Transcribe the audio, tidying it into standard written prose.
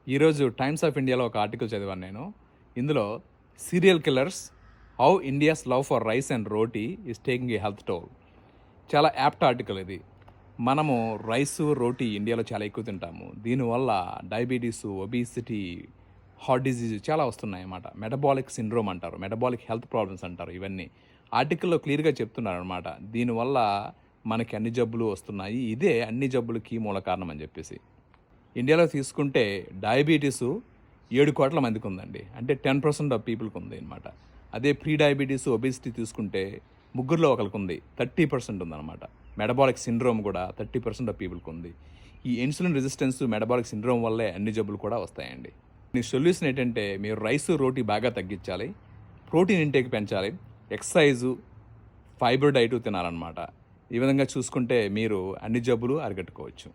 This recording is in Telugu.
ఈరోజు టైమ్స్ ఆఫ్ ఇండియాలో ఒక ఆర్టికల్ చదివాను నేను. ఇందులో serial killers how India's love for rice and roti is taking a health toll. చాలా యాప్ట్ ఆర్టికల్ ఇది. మనము రైసు, రోటీ ఇండియాలో చాలా ఎక్కువ తింటాము. దీనివల్ల డయాబెటీసు, ఒబిసిటీ, హార్ట్ డిసీజ్ చాలా వస్తున్నాయన్నమాట. మెటబాలిక్ సిండ్రోమ్ అంటారు. మెటబాలిక్ హెల్త్ ప్రాబ్లమ్స్ అంటారు ఇవన్నీ. ఆర్టికల్‌లో క్లియర్‌గా చెప్తున్నారనమాట. దీనివల్ల మనకి అన్ని జబ్బులు వస్తున్నాయి. ఇదే అన్ని జబ్బులకి మూల కారణం అని చెప్పేసి. ఇండియాలో తీసుకుంటే డయాబెటీసు 7,00,00,000 మందికి ఉందండి. అంటే 10% ఆఫ్ పీపుల్‌కి ఉంది అనమాట. అదే ప్రీ డయాబెటీస్, ఒబెసిటీ తీసుకుంటే ముగ్గురిలో ఒకళ్ళకి ఉంది. 30% ఉందన్నమాట. మెటబాలిక్ సిండ్రోమ్ కూడా 30% ఆఫ్ పీపుల్‌కి ఉంది. ఈ ఇన్సులిన్ రెసిస్టెన్స్, మెటబాలిక్ సిండ్రోమ్ వల్లే అన్ని జబ్బులు కూడా వస్తాయండి. మీ సొల్యూషన్ ఏంటంటే మీరు రైసు, రోటీ బాగా తగ్గించాలి. ప్రోటీన్ ఇంటేక్ పెంచాలి. ఎక్సర్సైజు, ఫైబర్ డైటు తినాలన్నమాట. ఈ విధంగా చూసుకుంటే మీరు అన్ని జబ్బులు అరికట్టుకోవచ్చు.